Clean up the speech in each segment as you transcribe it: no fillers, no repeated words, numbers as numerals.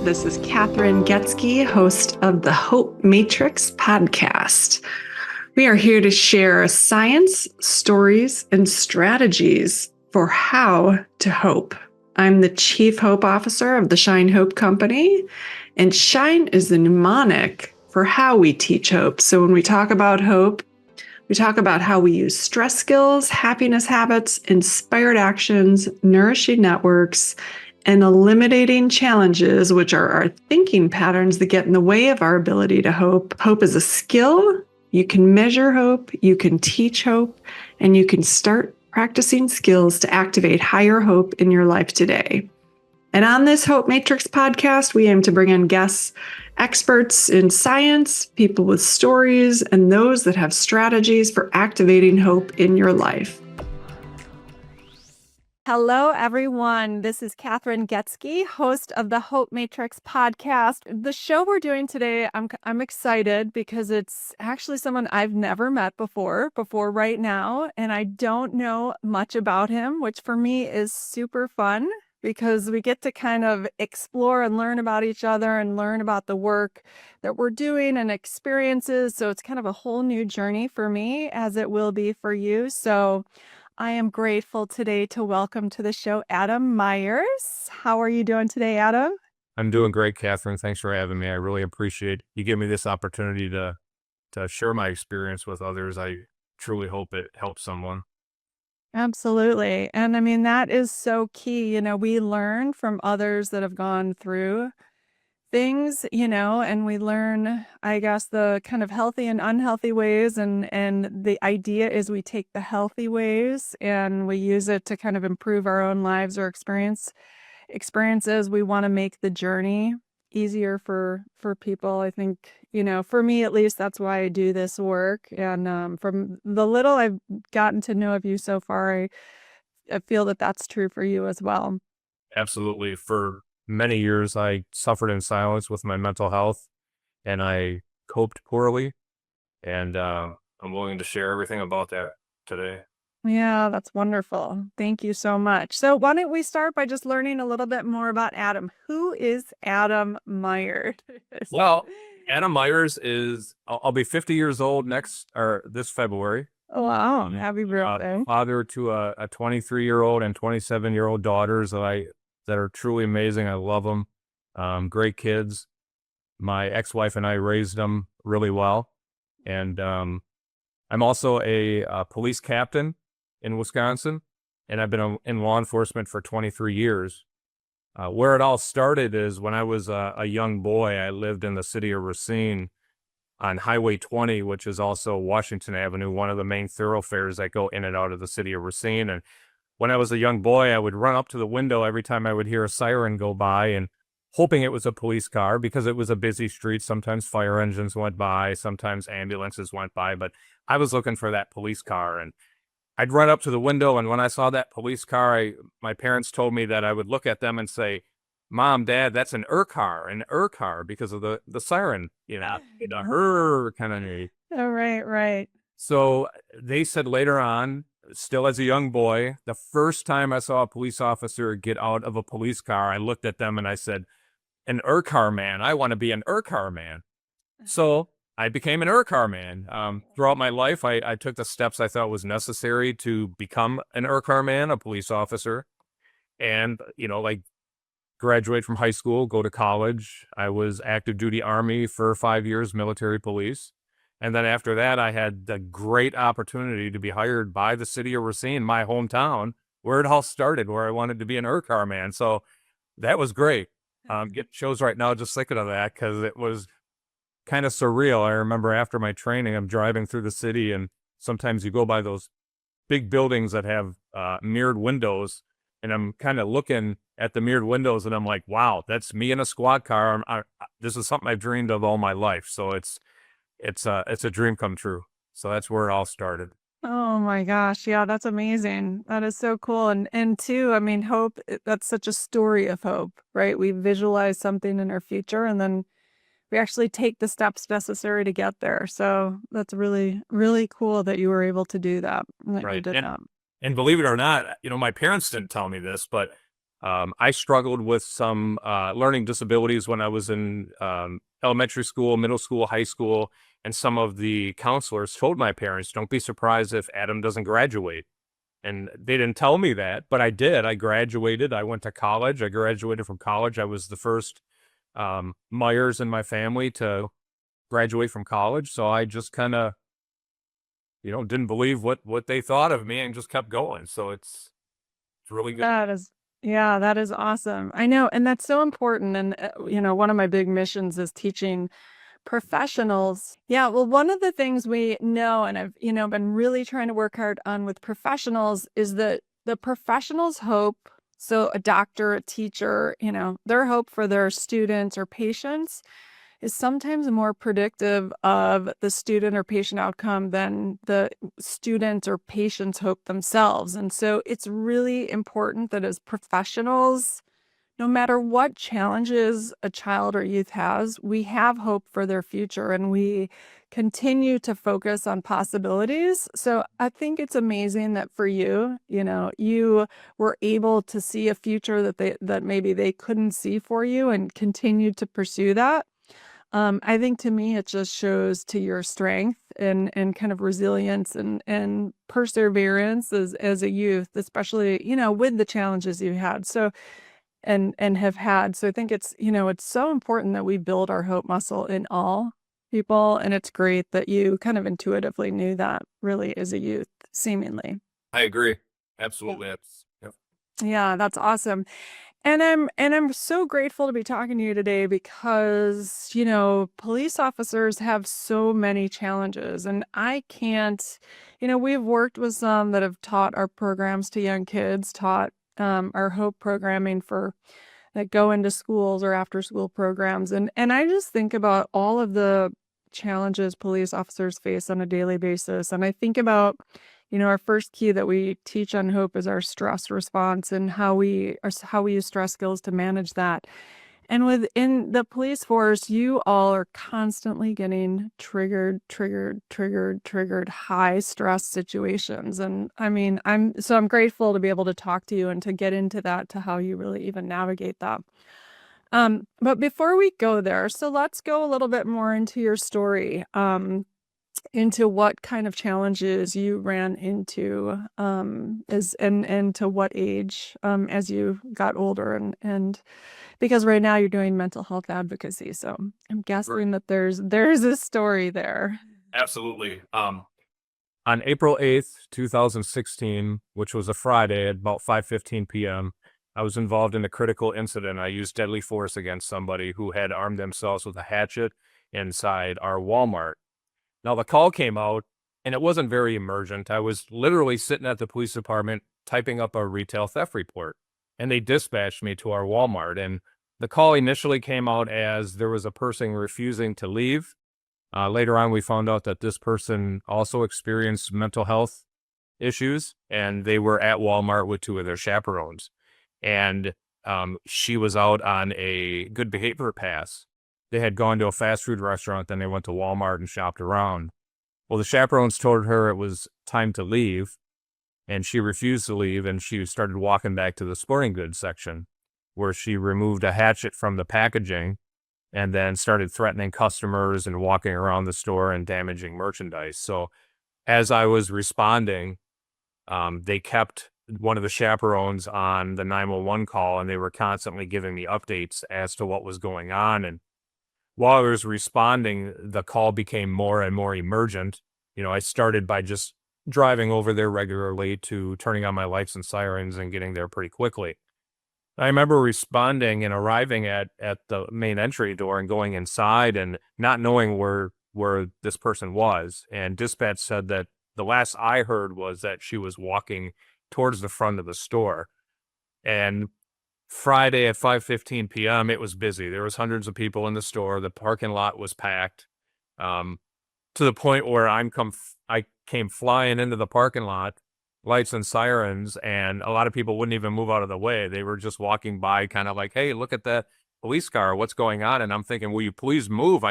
This is Kathryn Goetzke, host of the Hope Matrix podcast. We are here to share science, stories, and strategies for how to hope. I'm the Chief Hope Officer of the Shine Hope Company, and Shine is the mnemonic for how we teach hope. So when we talk about hope, we talk about how we use stress skills, happiness habits, inspired actions, nourishing networks, and eliminating challenges, which are our thinking patterns that get in the way of our ability to hope. Hope is a skill. You can measure hope, you can teach hope, and you can start practicing skills to activate higher hope in your life today. And on this Hope Matrix podcast, we aim to bring in guests, experts in science, people with stories, and those that have strategies for activating hope in your life. Hello, everyone. This is Kathryn Goetzke, host of the Hope Matrix podcast. The show we're doing today, I'm excited because it's actually someone I've never met before right now, and I don't know much about him, which for me is super fun because we get to kind of explore and learn about each other and learn about the work that we're doing and experiences. So it's kind of a whole new journey for me, as it will be for you. So I am grateful today to welcome to the show Adam Meyers. How are you doing today, Adam? I'm doing great, Kathryn. Thanks for having me. I really appreciate you giving me this opportunity to share my experience with others. I truly hope it helps someone. Absolutely. And I mean, that is so key. You know, we learn from others that have gone through things, and we learn, I guess, the kind of healthy and unhealthy ways. And the idea is we take the healthy ways and we use it to kind of improve our own lives or experiences. We want to make the journey easier for people. I think, for me, at least, that's why I do this work. And from the little I've gotten to know of you so far, I feel that that's true for you as well. Absolutely. For many years, I suffered in silence with my mental health, and I coped poorly. And I'm willing to share everything about that today. Yeah, that's wonderful. Thank you so much. So why don't we start by just learning a little bit more about Adam? Who is Adam Meyers? Well, Adam Meyers is, I'll be 50 years old this February. Oh, wow. Happy birthday. Father to a 23-year-old and 27-year-old daughters that are truly amazing. I love them. Great kids. My ex-wife and I raised them really well. And I'm also a police captain in Wisconsin, and I've been in law enforcement for 23 years. Where it all started is when I was a young boy. I lived in the city of Racine on Highway 20, which is also Washington Avenue, one of the main thoroughfares that go in and out of the city of Racine. And when I was a young boy, I would run up to the window every time I would hear a siren go by, and hoping it was a police car because it was a busy street. Sometimes fire engines went by, sometimes ambulances went by, but I was looking for that police car. And I'd run up to the window, and when I saw that police car, my parents told me that I would look at them and say, "Mom, Dad, that's an car, because of the siren, the her kind of." Oh, right. So they said later on, still as a young boy, the first time I saw a police officer get out of a police car, I looked at them and I said, "An car man. I want to be an car man." So I became an car man. Throughout my life, I took the steps I thought was necessary to become an car man, a police officer. And, like graduate from high school, go to college. I was active duty Army for 5 years, military police. And then after that, I had the great opportunity to be hired by the city of Racine, my hometown, where it all started, where I wanted to be an car man. So that was great. Get shows right now just thinking of that because it was kind of surreal. I remember after my training, I'm driving through the city, and sometimes you go by those big buildings that have mirrored windows, and I'm kind of looking at the mirrored windows, and I'm like, wow, that's me in a squad car. This is something I've dreamed of all my life. So it's a dream come true. So that's where it all started. Oh my gosh. Yeah, that's amazing. That is so cool. And too, I mean, hope, that's such a story of hope, right? We visualize something in our future, and then we actually take the steps necessary to get there. So that's really, really cool that you were able to do that. Right. And believe it or not, my parents didn't tell me this, but I struggled with some learning disabilities when I was in elementary school, middle school, high school, and some of the counselors told my parents, don't be surprised if Adam doesn't graduate. And they didn't tell me that, but I did. I graduated. I went to college. I graduated from college. I was the first Meyers in my family to graduate from college. So I just kind of, didn't believe what they thought of me and just kept going. So it's really good. That is, yeah, that is awesome. I know. And that's so important. And, one of my big missions is teaching professionals. Yeah. Well, one of the things we know, and I've, been really trying to work hard on with professionals is that the professionals' hope. So a doctor, a teacher, their hope for their students or patients is sometimes more predictive of the student or patient outcome than the student or patient's hope themselves. And so it's really important that as professionals, no matter what challenges a child or youth has, we have hope for their future and we continue to focus on possibilities. So I think it's amazing that for you, you were able to see a future that maybe they couldn't see for you and continue to pursue that. I think to me, it just shows to your strength and kind of resilience and perseverance as a youth, especially, with the challenges you had. So, and have had. So I think it's so important that we build our hope muscle in all people. And it's great that you kind of intuitively knew that really as a youth, seemingly. I agree. Absolutely. Yep. Yeah, that's awesome. And I'm so grateful to be talking to you today because, police officers have so many challenges and I can't, we've worked with some that have taught our programs to young kids, taught our hope programming for that go into schools or after school programs. And I just think about all of the challenges police officers face on a daily basis. And I think about, our first key that we teach on hope is our stress response and how we use stress skills to manage that. And within the police force, you all are constantly getting triggered high stress situations. And I mean, I'm grateful to be able to talk to you and to get into that, to how you really even navigate that. But before we go there, so let's go a little bit more into your story. Into what kind of challenges you ran into and to what age as you got older and because right now you're doing mental health advocacy, so I'm guessing that there's a story there. Absolutely. On April 8th, 2016, which was a Friday at about 5:15 p.m., I was involved in a critical incident. I used deadly force against somebody who had armed themselves with a hatchet inside our Walmart. Now, the call came out, and it wasn't very emergent. I was literally sitting at the police department typing up a retail theft report, and they dispatched me to our Walmart. And the call initially came out as there was a person refusing to leave. Later on, we found out that this person also experienced mental health issues, and they were at Walmart with two of their chaperones. And she was out on a good behavior pass. They had gone to a fast food restaurant, then they went to Walmart and shopped around. Well, the chaperones told her it was time to leave, and she refused to leave, and she started walking back to the sporting goods section, where she removed a hatchet from the packaging and then started threatening customers and walking around the store and damaging merchandise. So as I was responding, they kept one of the chaperones on the 911 call, and they were constantly giving me updates as to what was going on. And while I was responding, the call became more and more emergent. I started by just driving over there regularly to turning on my lights and sirens and getting there pretty quickly. I remember responding and arriving at the main entry door and going inside and not knowing where this person was. And dispatch said that the last I heard was that she was walking towards the front of the store. And Friday at 5:15 p.m., it was busy. There was hundreds of people in the store. The parking lot was packed, to the point where I came flying into the parking lot, lights and sirens, and a lot of people wouldn't even move out of the way. They were just walking by, kind of like, "Hey, look at that police car. What's going on?" And I'm thinking, "Will you please move?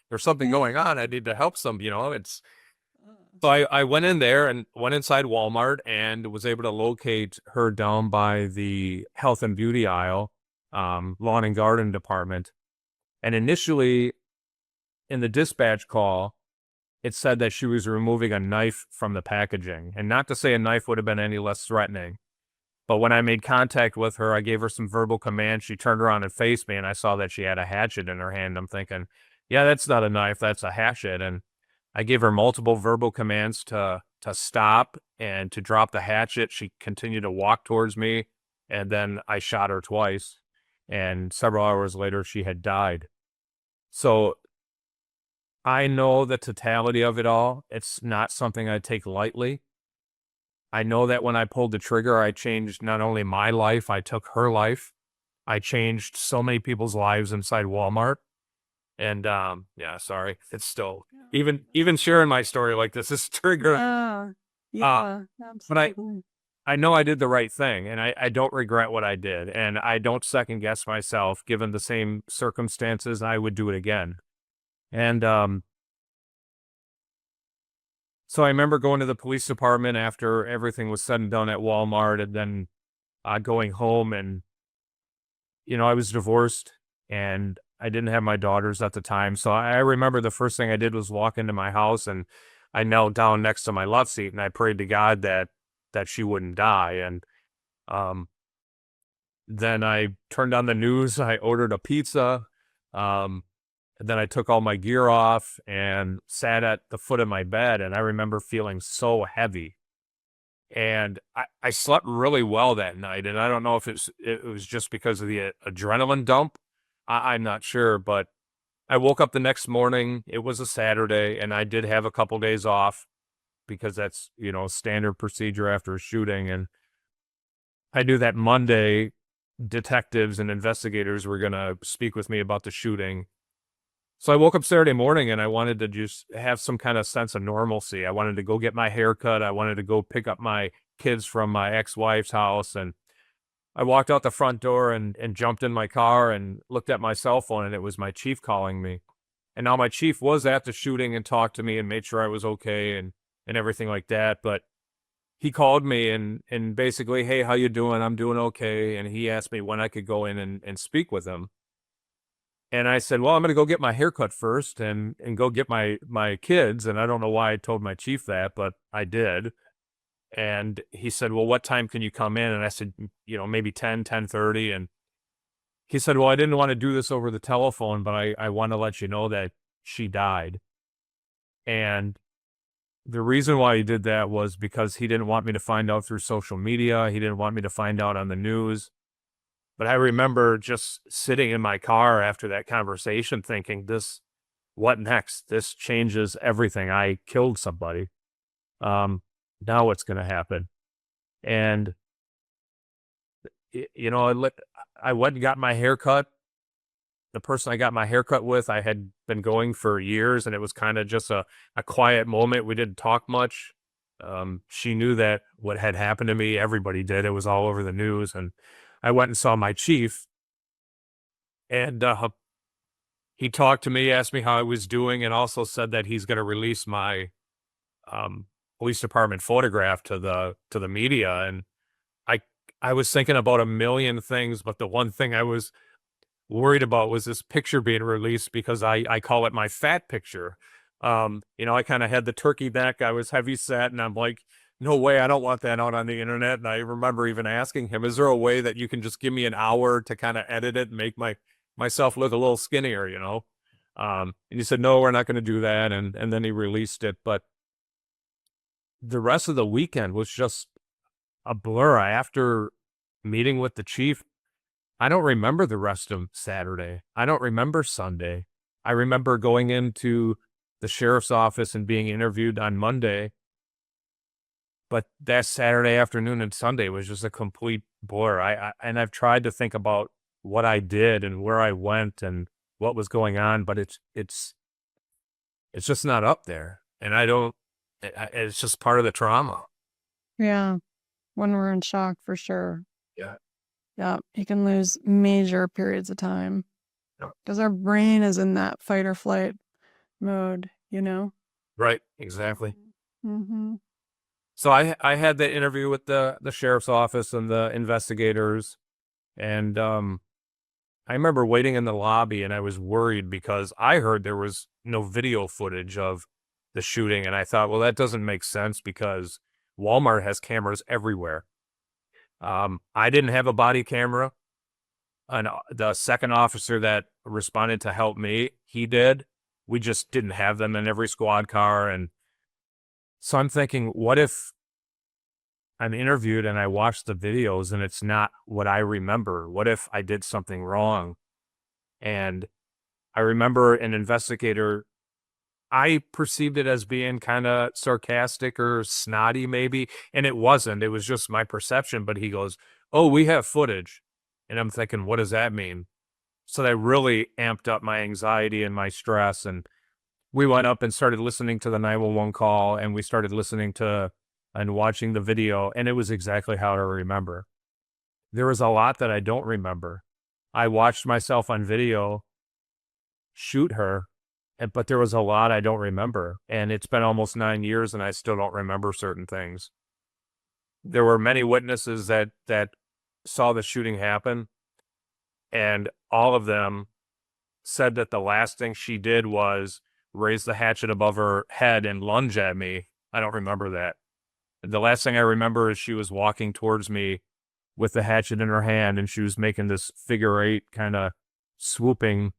There's something going on. I need to help some." It's So I went in there and went inside Walmart and was able to locate her down by the health and beauty aisle, lawn and garden department. And initially in the dispatch call, it said that she was removing a knife from the packaging. And not to say a knife would have been any less threatening, but when I made contact with her, I gave her some verbal commands. She turned around and faced me, and I saw that she had a hatchet in her hand. I'm thinking, yeah, that's not a knife, that's a hatchet. And I gave her multiple verbal commands to stop and to drop the hatchet. She continued to walk towards me, and then I shot her twice. And several hours later, she had died. So I know the totality of it all. It's not something I take lightly. I know that when I pulled the trigger, I changed not only my life, I took her life. I changed so many people's lives inside Walmart. And yeah, sorry. It's still even sharing my story like this is triggering. Yeah, But absolutely. I know I did the right thing, and I don't regret what I did, and I don't second guess myself. Given the same circumstances, I would do it again. And so I remember going to the police department after everything was said and done at Walmart, and then going home. And I was divorced, and I didn't have my daughters at the time. So I remember the first thing I did was walk into my house, and I knelt down next to my love seat, and I prayed to God that she wouldn't die. And then I turned on the news. I ordered a pizza. And then I took all my gear off and sat at the foot of my bed. And I remember feeling so heavy. And I slept really well that night. And I don't know if it was just because of the adrenaline dump. I'm not sure. But I woke up the next morning. It was a Saturday, and I did have a couple days off because that's, standard procedure after a shooting. And I knew that Monday, detectives and investigators were going to speak with me about the shooting. So I woke up Saturday morning and I wanted to just have some kind of sense of normalcy. I wanted to go get my hair cut. I wanted to go pick up my kids from my ex-wife's house. And I walked out the front door and jumped in my car and looked at my cell phone, and it was my chief calling me. And now my chief was at the shooting and talked to me and made sure I was okay and everything like that. But he called me and basically, hey, how you doing? I'm doing okay. And he asked me when I could go in and speak with him. And I said, well, I'm going to go get my haircut first and go get my kids. And I don't know why I told my chief that, but I did. And he said, well, what time can you come in? And I said, maybe 10:30. And he said, well, I didn't want to do this over the telephone, but I want to let you know that she died. And the reason why he did that was because he didn't want me to find out through social media. He didn't want me to find out on the news. But I remember just sitting in my car after that conversation thinking, what next? This changes everything. I killed somebody. Now what's going to happen? And, I went and got my haircut. The person I got my haircut with, I had been going for years, and it was kind of just a quiet moment. We didn't talk much. She knew that what had happened to me, everybody did. It was all over the news. And I went and saw my chief, and he talked to me, asked me how I was doing, and also said that he's going to release my police department photograph to the media. And I was thinking about a million things, but the one thing I was worried about was this picture being released, because I call it my fat picture. I kind of had the turkey neck. I was heavy set, and I'm like, no way, I don't want that out on the internet. And I remember even asking him, is there a way that you can just give me an hour to kind of edit it and make myself look a little skinnier, And he said, no, we're not going to do that. And then he released it. But the rest of the weekend was just a blur. After meeting with the chief, I don't remember the rest of Saturday. I don't remember Sunday. I remember going into the sheriff's office and being interviewed on Monday. But that Saturday afternoon and Sunday was just a complete blur. And I've tried to think about what I did and where I went and what was going on, but it's just not up there. And it's just part of the trauma. Yeah. When we're in shock, for sure. Yeah. Yeah. You can lose major periods of time because our brain is in that fight or flight mode, Right. Exactly. Mm-hmm. So I had that interview with the sheriff's office and the investigators, and I remember waiting in the lobby, and I was worried because I heard there was no video footage of the shooting, and I thought, well, that doesn't make sense because Walmart has cameras everywhere. I didn't have a body camera, and the second officer that responded to help me, he did. We just didn't have them in every squad car, and so I'm thinking, what if I'm interviewed and I watch the videos and it's not what I remember? What if I did something wrong? And I remember an investigator, I perceived it as being kind of sarcastic or snotty, maybe. And it wasn't. It was just my perception. But he goes, "Oh, we have footage." And I'm thinking, what does that mean? So that really amped up my anxiety and my stress. And we went up and started listening to the 911 call, and we started listening to and watching the video. And it was exactly how I remember. There was a lot that I don't remember. I watched myself on video shoot her, but there was a lot I don't remember. And it's been almost 9 years and I still don't remember certain things. There were many witnesses that saw the shooting happen, and all of them said that the last thing she did was raise the hatchet above her head and lunge at me. I don't remember that. The last thing I remember is she was walking towards me with the hatchet in her hand, and she was making this figure eight kind of swooping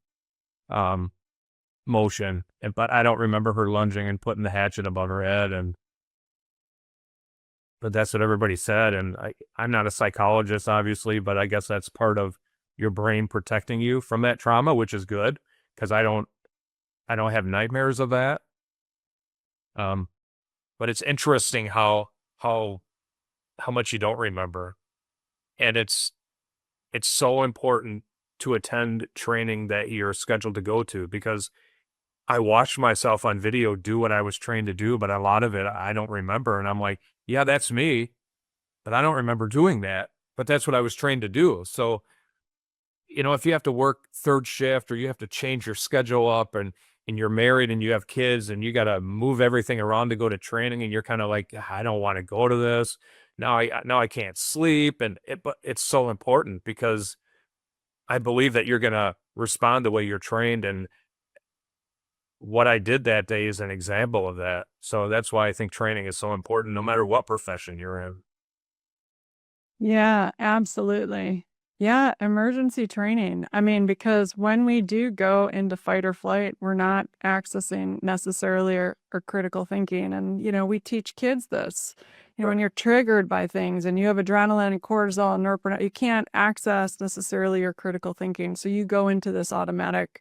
motion. But I don't remember her lunging and putting the hatchet above her head. But that's what everybody said. And I'm not a psychologist, obviously, but I guess that's part of your brain protecting you from that trauma, which is good because I don't have nightmares of that. But it's interesting how much you don't remember. And it's so important to attend training that you're scheduled to go to, because I watched myself on video do what I was trained to do, but a lot of it I don't remember. And I'm like, yeah, that's me, but I don't remember doing that. But that's what I was trained to do. So, if you have to work third shift or you have to change your schedule up, and you're married and you have kids and you got to move everything around to go to training, and you're kind of like, I don't want to go to this. Now I can't sleep. But it's so important because I believe that you're going to respond the way you're trained. And what I did that day is an example of that. So that's why I think training is so important, no matter what profession you're in. Yeah, absolutely. Yeah, emergency training. I mean, because when we do go into fight or flight, we're not accessing necessarily our critical thinking. And, we teach kids this. When you're triggered by things and you have adrenaline and cortisol and norepinephrine, you can't access necessarily your critical thinking. So you go into this automatic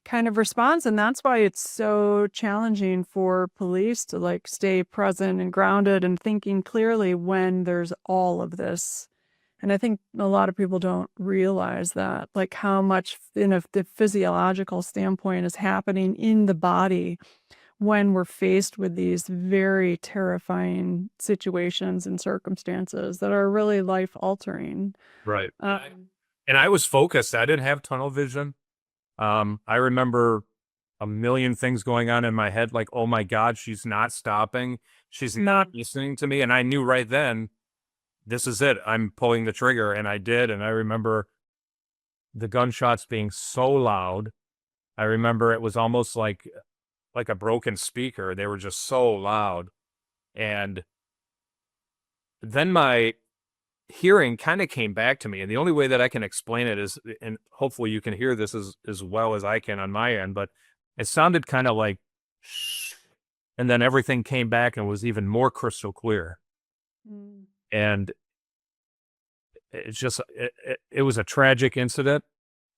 kind of response. And that's why it's so challenging for police to stay present and grounded and thinking clearly when there's all of this. And I think a lot of people don't realize that, how much the physiological standpoint is happening in the body when we're faced with these very terrifying situations and circumstances that are really life altering. Right. And I was focused. I didn't have tunnel vision. I remember a million things going on in my head, like, oh my God, she's not stopping. She's not listening to me. And I knew right then, this is it. I'm pulling the trigger. And I did. And I remember the gunshots being so loud. I remember it was almost like a broken speaker. They were just so loud. And then my hearing kind of came back to me. And the only way that I can explain it is, and hopefully you can hear this as well as I can on my end, but it sounded kind of like shh, and then everything came back and was even more crystal clear. And it's just, it was a tragic incident.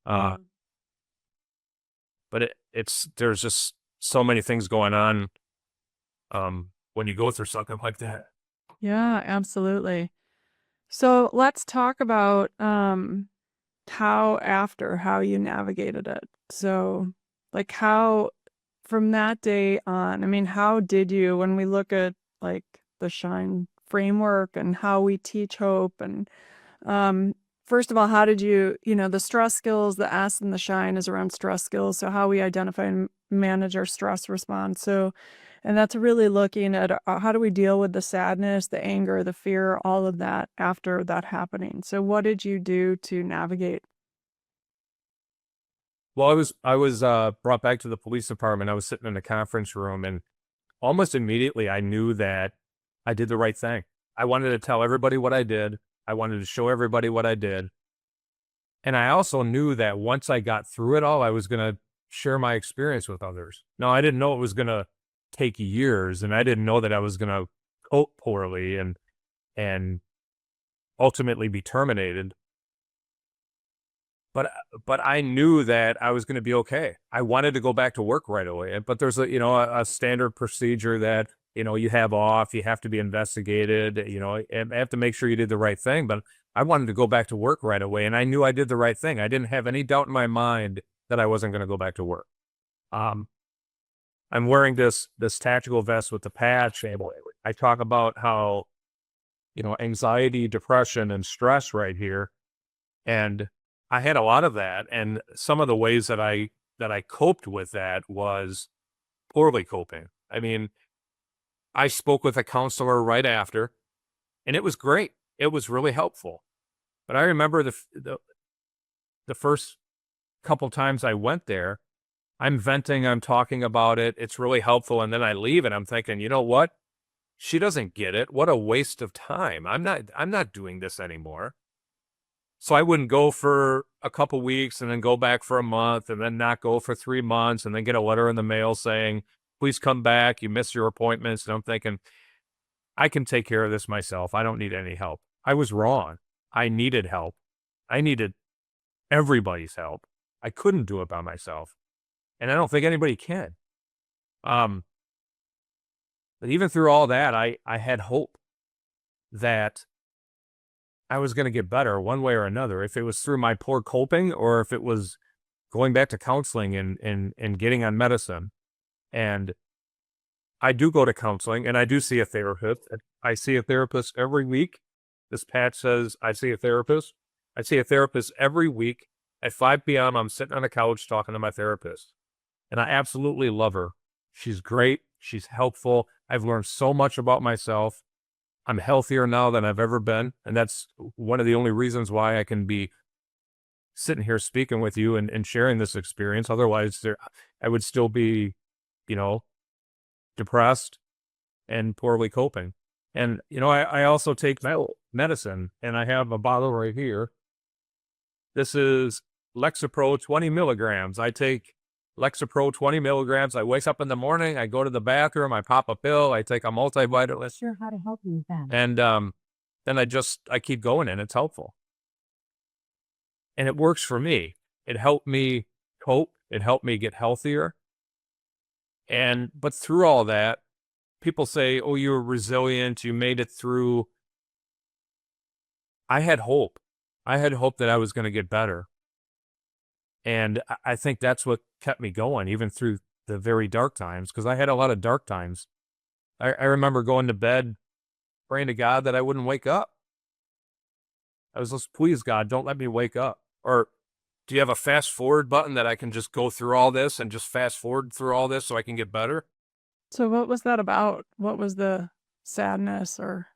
But there's just so many things going on when you go through something like that. Yeah, absolutely. So let's talk about how you navigated it. So how from that day on, I mean, how did you, when we look at the SHINE framework and how we teach hope, and first of all, how did you, the stress skills, the S and the SHINE is around stress skills. So how we identify and manage our stress response. So, And that's really looking at how do we deal with the sadness, the anger, the fear, all of that after that happening. So what did you do to navigate? Well, I was brought back to the police department. I was sitting in a conference room, and almost immediately I knew that I did the right thing. I wanted to tell everybody what I did. I wanted to show everybody what I did. And I also knew that once I got through it all, I was going to share my experience with others. Now, I didn't know it was going to take years, and I didn't know that I was going to cope poorly and ultimately be terminated. But I knew that I was going to be okay. I wanted to go back to work right away, but there's a standard procedure that you have off. You have to be investigated. And I have to make sure you did the right thing. But I wanted to go back to work right away, and I knew I did the right thing. I didn't have any doubt in my mind that I wasn't going to go back to work. I'm wearing this tactical vest with the patch. I talk about how anxiety, depression, and stress right here, and I had a lot of that, and some of the ways that I coped with that was poorly coping. I mean, I spoke with a counselor right after, and it was great. It was really helpful. But I remember the first couple times I went there, I'm venting, I'm talking about it. It's really helpful, and then I leave, and I'm thinking, you know what? She doesn't get it. What a waste of time. I'm not doing this anymore. So I wouldn't go for a couple weeks and then go back for a month and then not go for 3 months and then get a letter in the mail saying, please come back. You missed your appointments. And I'm thinking, I can take care of this myself. I don't need any help. I was wrong. I needed help. I needed everybody's help. I couldn't do it by myself. And I don't think anybody can. But even through all that, I had hope that I was going to get better one way or another. If it was through my poor coping or if it was going back to counseling and getting on medicine. And I do go to counseling and I do see a therapist. I see a therapist every week. This patch says I see a therapist. I see a therapist every week. At 5 p.m., I'm sitting on the couch talking to my therapist. And I absolutely love her. She's great. She's helpful. I've learned so much about myself. I'm healthier now than I've ever been. And that's one of the only reasons why I can be sitting here speaking with you and sharing this experience. Otherwise, I would still be, depressed and poorly coping. And, I also take medicine, and I have a bottle right here. This is Lexapro 20 milligrams. I take Lexapro 20 milligrams. I wake up in the morning, I go to the bathroom, I pop a pill, I take a multivitamin. Not sure how to help you with that. And then I keep going, and it's helpful. And it works for me. It helped me cope. It helped me get healthier. But through all that, people say, oh, you were resilient, you made it through. I had hope. I had hope that I was going to get better. And I think that's what kept me going, even through the very dark times, because I had a lot of dark times. I remember going to bed praying to God that I wouldn't wake up. I was just, please, God, don't let me wake up. Or do you have a fast forward button that I can just go through all this and just fast forward through all this so I can get better? So what was that about? What was the sadness or?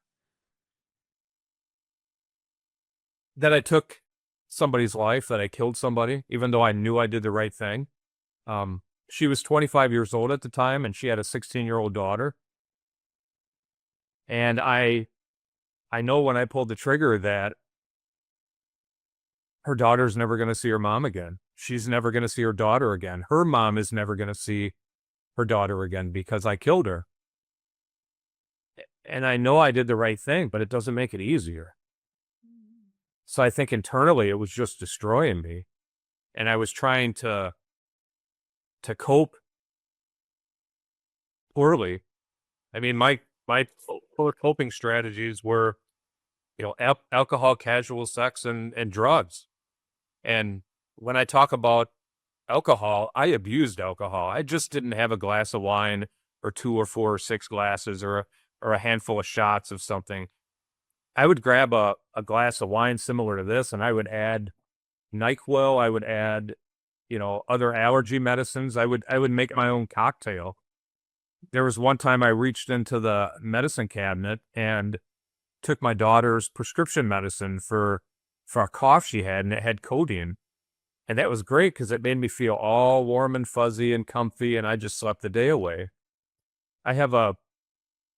That I took somebody's life, that I killed somebody, even though I knew I did the right thing. She was 25 years old at the time, and she had a 16-year-old daughter. And I know when I pulled the trigger that her daughter's never going to see her mom again. She's never going to see her daughter again. Her mom is never going to see her daughter again because I killed her. And I know I did the right thing, but it doesn't make it easier. So I think internally it was just destroying me. And I was trying to cope poorly. I mean, my coping strategies were, alcohol, casual sex, and drugs. And when I talk about alcohol, I abused alcohol. I just didn't have a glass of wine or 2 or 4 or 6 glasses or a handful of shots of something. I would grab a glass of wine similar to this, and I would add NyQuil. I would add, other allergy medicines. I would make my own cocktail. There was one time I reached into the medicine cabinet and took my daughter's prescription medicine for a cough she had, and it had codeine. And that was great because it made me feel all warm and fuzzy and comfy, and I just slept the day away. I have a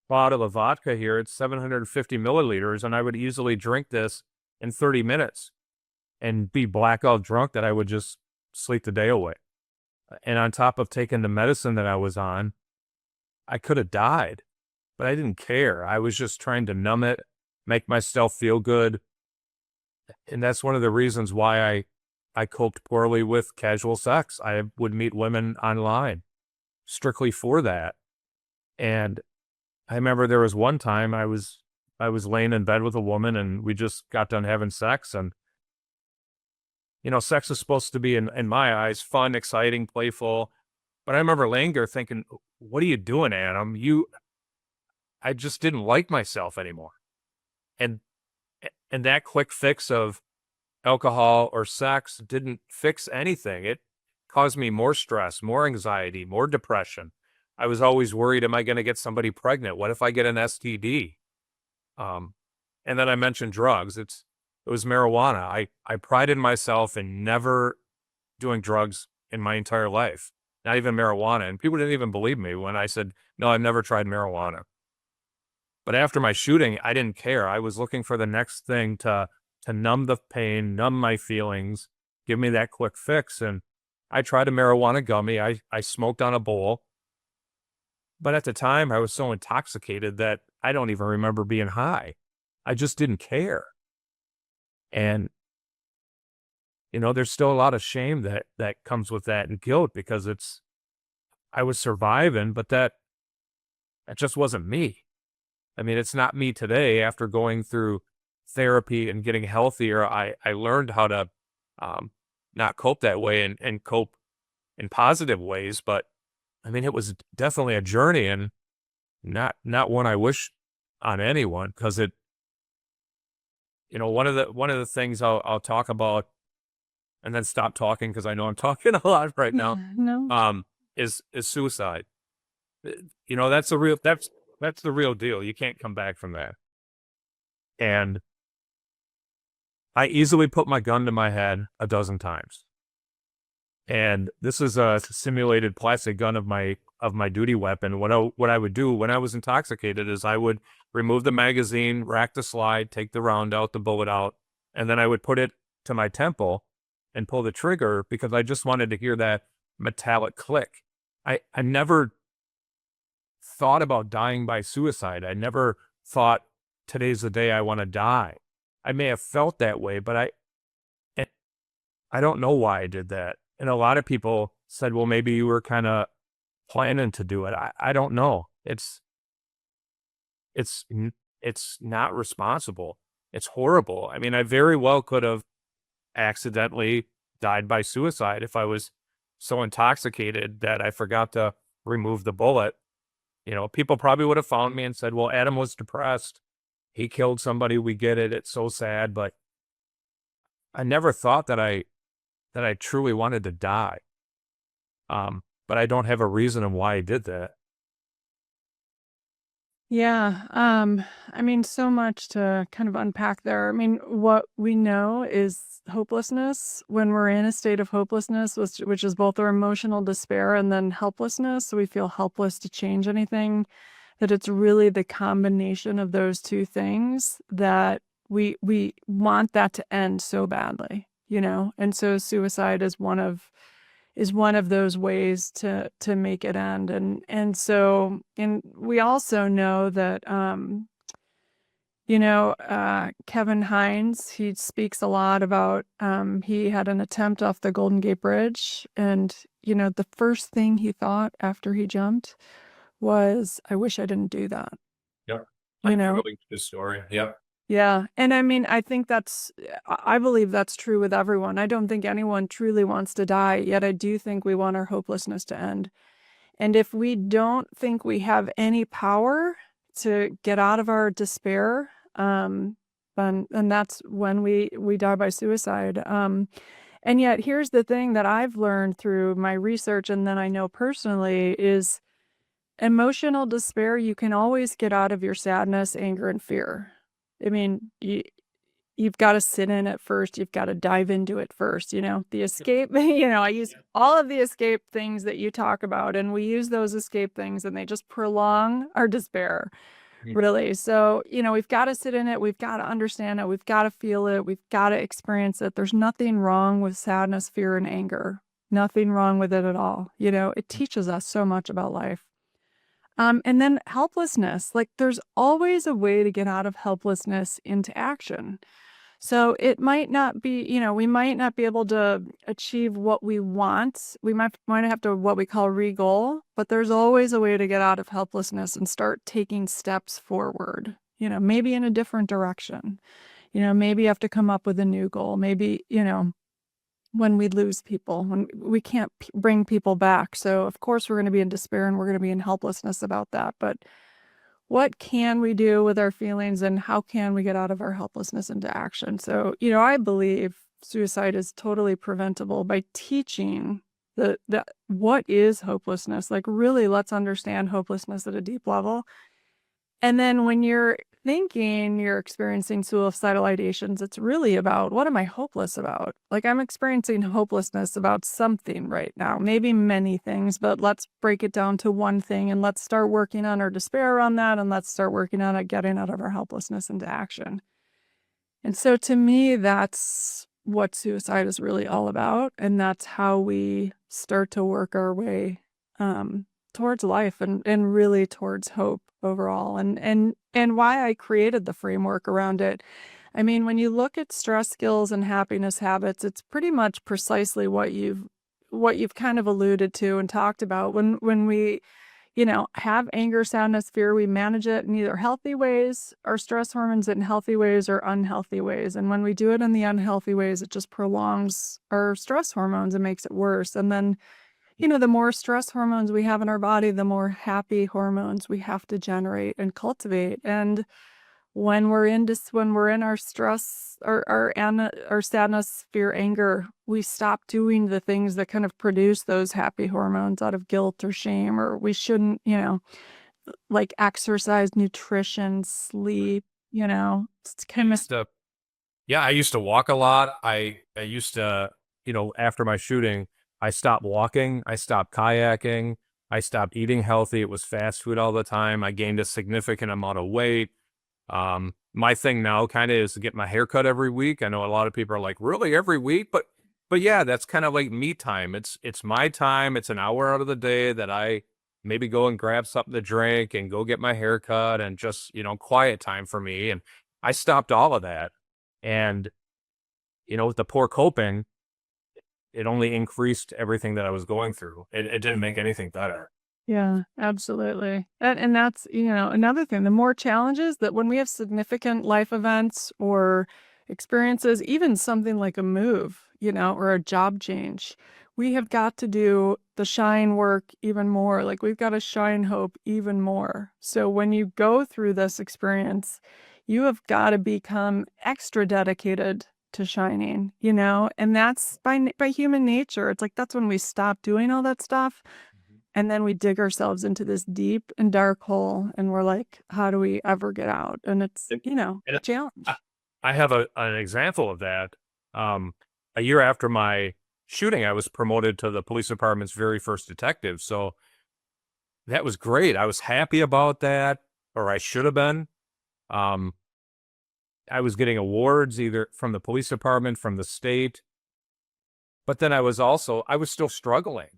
bottle of vodka here. It's 750 milliliters, and I would easily drink this in 30 minutes and be blackout drunk that I would just sleep the day away. And on top of taking the medicine that I was on, I could have died, but I didn't care. I was just trying to numb it, make myself feel good. And that's one of the reasons why I coped poorly with casual sex. I would meet women online strictly for that. And I remember there was one time I was laying in bed with a woman, and we just got done having sex. And, sex is supposed to be, in my eyes, fun, exciting, playful. But I remember laying there thinking, what are you doing, Adam? I just didn't like myself anymore. And that quick fix of alcohol or sex didn't fix anything. It caused me more stress, more anxiety, more depression. I was always worried, am I going to get somebody pregnant? What if I get an STD? And then I mentioned drugs. It was marijuana. I prided myself in never doing drugs in my entire life, not even marijuana. And people didn't even believe me when I said, no, I've never tried marijuana. But after my shooting, I didn't care. I was looking for the next thing to numb the pain, numb my feelings, give me that quick fix. And I tried a marijuana gummy. I smoked on a bowl. But at the time, I was so intoxicated that I don't even remember being high. I just didn't care. And, there's still a lot of shame that comes with that, and guilt, because I was surviving, but that just wasn't me. I mean, it's not me today. After going through therapy and getting healthier, I learned how to not cope that way and cope in positive ways. But I mean, it was definitely a journey, and not one I wish on anyone, because one of the things I'll talk about and then stop talking, because I know I'm talking a lot right now, No. is suicide. That's the real deal. You can't come back from that. And I easily put my gun to my head a dozen times. And this is a simulated plastic gun of my duty weapon. What I would do when I was intoxicated is I would remove the magazine, rack the slide, take the round out, the bullet out, and then I would put it to my temple and pull the trigger, because I just wanted to hear that metallic click. I never thought about dying by suicide. I never thought, today's the day I want to die. I may have felt that way, but I don't know why I did that. And a lot of people said, well, maybe you were kind of planning to do it. I don't know. It's not responsible. It's horrible. I mean, I very well could have accidentally died by suicide if I was so intoxicated that I forgot to remove the bullet. People probably would have found me and said, well, Adam was depressed. He killed somebody. We get it. It's so sad. But I never thought that I truly wanted to die. But I don't have a reason of why I did that. Yeah. I mean, so much to kind of unpack there. I mean, what we know is hopelessness. When we're in a state of hopelessness, which is both our emotional despair and then helplessness, so we feel helpless to change anything, that it's really the combination of those two things that we want that to end so badly, And so suicide is one of those ways to make it end. And we also know that Kevin Hines, he speaks a lot about he had an attempt off the Golden Gate Bridge, and the first thing he thought after he jumped was, I wish I didn't do that. Yeah. You know? His story. Yeah. Yeah. And I mean, I believe that's true with everyone. I don't think anyone truly wants to die, yet I do think we want our hopelessness to end. And if we don't think we have any power to get out of our despair, then that's when we die by suicide. And yet here's the thing that I've learned through my research, and then I know personally, is emotional despair, you can always get out of your sadness, anger, and fear. I mean, you've got to sit in it first. You've got to dive into it first. The escape, I use all of the escape things that you talk about, and we use those escape things and they just prolong our despair, really. So, we've got to sit in it. We've got to understand it. We've got to feel it. We've got to experience it. There's nothing wrong with sadness, fear, and anger. Nothing wrong with it at all. It teaches us so much about life. And then helplessness, like there's always a way to get out of helplessness into action. So it might not be, we might not be able to achieve what we want. We might have to what we call re-goal, but there's always a way to get out of helplessness and start taking steps forward, maybe in a different direction. Maybe you have to come up with a new goal. Maybe, when we lose people, when we can't bring people back. So of course we're going to be in despair and we're going to be in helplessness about that. But what can we do with our feelings and how can we get out of our helplessness into action? So, I believe suicide is totally preventable by teaching the what is hopelessness. Like really, let's understand hopelessness at a deep level. And then when you're thinking you're experiencing suicidal ideations, it's really about what am I hopeless about? Like I'm experiencing hopelessness about something right now, maybe many things, but let's break it down to one thing and let's start working on our despair around that. And let's start working on it, getting out of our helplessness into action. And so to me, that's what suicide is really all about. And that's how we start to work our way towards life and really towards hope overall. And why I created the framework around it. I mean, when you look at stress skills and happiness habits, it's pretty much precisely what you've kind of alluded to and talked about. When we have anger, sadness, fear, we manage it in either healthy ways, our stress hormones in healthy ways or unhealthy ways. And when we do it in the unhealthy ways, it just prolongs our stress hormones and makes it worse. And then, the more stress hormones we have in our body, the more happy hormones we have to generate and cultivate. And when we're in our stress, our sadness, fear, anger, we stop doing the things that kind of produce those happy hormones out of guilt or shame, or we shouldn't, like exercise, nutrition, sleep, it's kind of. Yeah, I used to walk a lot. I used to, after my shooting, I stopped walking. I stopped kayaking. I stopped eating healthy. It was fast food all the time. I gained a significant amount of weight. My thing now kind of is to get my hair cut every week. I know a lot of people are like, really, every week? But yeah, that's kind of like me time. It's my time. It's an hour out of the day that I maybe go and grab something to drink and go get my hair cut and just, quiet time for me. And I stopped all of that. And, with the poor coping, it only increased everything that I was going through. It didn't make anything better. Yeah, absolutely. And that's, another thing, the more challenges that when we have significant life events or experiences, even something like a move, or a job change, we have got to do the shine work even more. Like we've got to shine hope even more. So when you go through this experience, you have got to become extra dedicated to shining, and that's by human nature. It's like that's when we stop doing all that stuff. And then we dig ourselves into this deep and dark hole and we're like, how do we ever get out? And it's, a challenge. I have an example of that. A year after my shooting, I was promoted to the police department's very first detective. So that was great. I was happy about that, or I should have been. I was getting awards either from the police department, from the state. But then I was still struggling.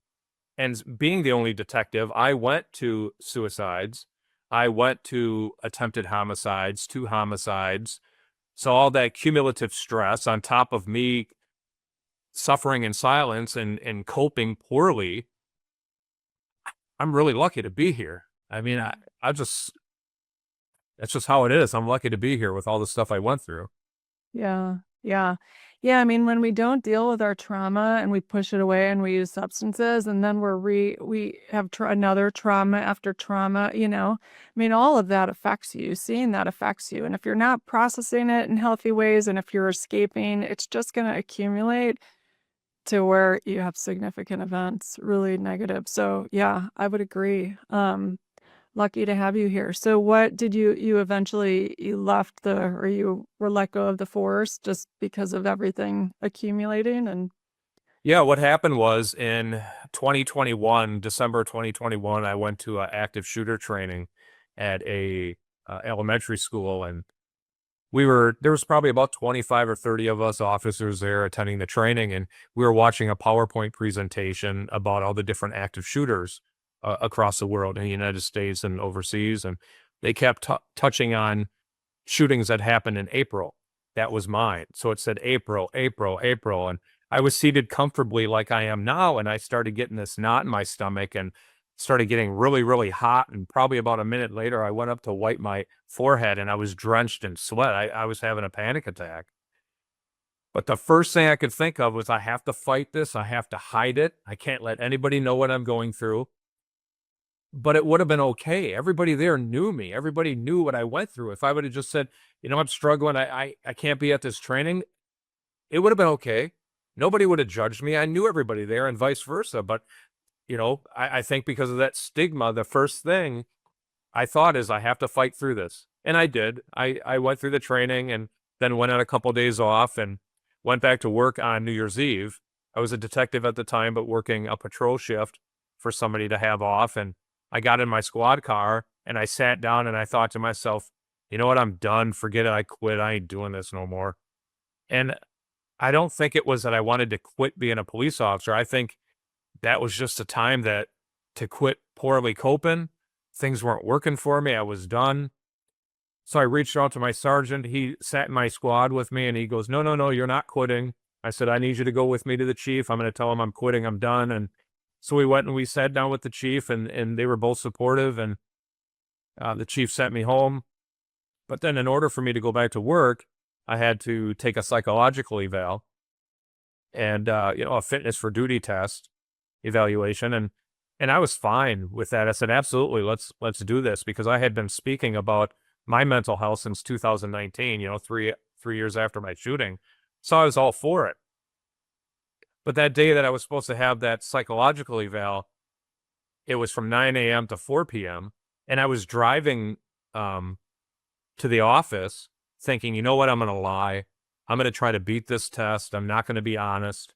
And being the only detective, I went to suicides. I went to attempted homicides, 2 homicides. So all that cumulative stress on top of me suffering in silence and coping poorly, I'm really lucky to be here. I mean, that's just how it is. I'm lucky to be here with all the stuff I went through. Yeah. Yeah. Yeah. I mean, when we don't deal with our trauma and we push it away and we use substances and then we have another trauma after trauma, I mean, all of that affects you. Seeing that affects you. And if you're not processing it in healthy ways and if you're escaping, it's just going to accumulate to where you have significant events, really negative. So yeah, I would agree. lucky to have you here. So what did you eventually, you left or you were let go of the force just because of everything accumulating? And Yeah, what happened was in 2021, December 2021, I went to active shooter training at a elementary school, and there was probably about 25 or 30 of us officers there attending the training, and we were watching a PowerPoint presentation about all the different active shooters across the world in the United States and overseas, and they kept touching on shootings that happened in April. That was mine. So it said April, April, April. And I was seated comfortably like I am now. And I started getting this knot in my stomach and started getting really, really hot. And probably about a minute later, I went up to wipe my forehead and I was drenched in sweat. I was having a panic attack. But the first thing I could think of was I have to fight this. I have to hide it. I can't let anybody know what I'm going through. But it would have been okay. Everybody there knew me. Everybody knew what I went through. If I would have just said, I'm struggling, I can't be at this training, it would have been okay. Nobody would have judged me. I knew everybody there and vice versa. But, I think because of that stigma, the first thing I thought is I have to fight through this. And I did. I went through the training and then went on a couple of days off and went back to work on New Year's Eve. I was a detective at the time, but working a patrol shift for somebody to have off. And I got in my squad car and I sat down and I thought to myself, you know what? I'm done. Forget it. I quit. I ain't doing this no more. And I don't think it was that I wanted to quit being a police officer. I think that was just a time to quit poorly coping. Things weren't working for me. I was done. So I reached out to my sergeant. He sat in my squad with me and he goes, no, no, no, you're not quitting. I said, I need you to go with me to the chief. I'm going to tell him I'm quitting. I'm done. And so we went and we sat down with the chief and they were both supportive, and the chief sent me home. But then in order for me to go back to work, I had to take a psychological eval and, a fitness for duty test evaluation. And I was fine with that. I said, absolutely, let's do this, because I had been speaking about my mental health since 2019, three years after my shooting. So I was all for it. But that day that I was supposed to have that psychological eval, it was from 9 a.m. to 4 p.m. And I was driving to the office thinking, you know what, I'm going to lie. I'm going to try to beat this test. I'm not going to be honest.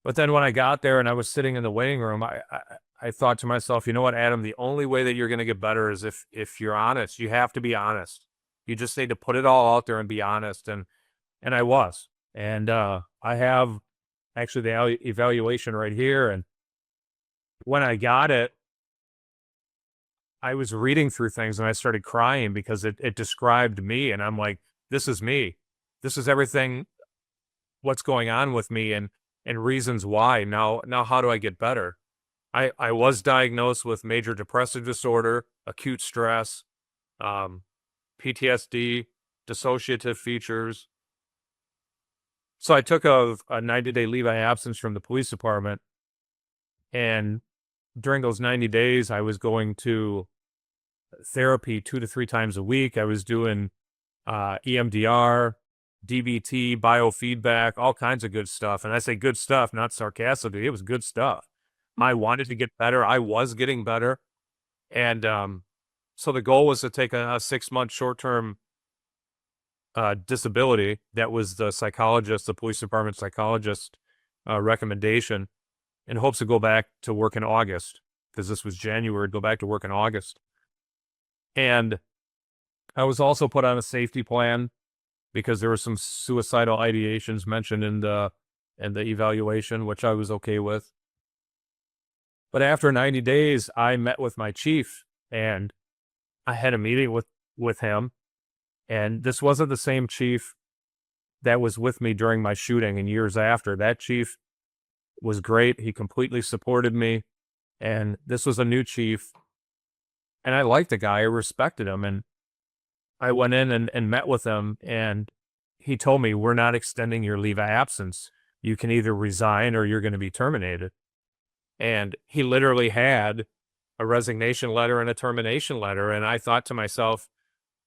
But then when I got there and I was sitting in the waiting room, I thought to myself, you know what, Adam, the only way that you're going to get better is if you're honest. You have to be honest. You just need to put it all out there and be honest. And I was. And I have actually the evaluation right here. And when I got it, I was reading through things and I started crying because it described me. And I'm like, this is me. This is everything, what's going on with me and reasons why. Now, how do I get better? I was diagnosed with major depressive disorder, acute stress, PTSD, dissociative features. So I took a 90-day leave of absence from the police department. And during those 90 days, I was going to therapy 2 to 3 times a week. I was doing EMDR, DBT, biofeedback, all kinds of good stuff. And I say good stuff, not sarcastically. It was good stuff. I wanted to get better. I was getting better. And so the goal was to take a 6-month short-term disability. That was the police department psychologist recommendation, in hopes to go back to work in August, because this was January, go back to work in August. And I was also put on a safety plan because there were some suicidal ideations mentioned in the evaluation, which I was okay with. But after 90 days, I met with my chief and I had a meeting with him. And this wasn't the same chief that was with me during my shooting and years after. That chief was great. He completely supported me. And this was a new chief. And I liked the guy. I respected him. And I went in and met with him. And he told me, we're not extending your leave of absence. You can either resign or you're going to be terminated. And he literally had a resignation letter and a termination letter. And I thought to myself,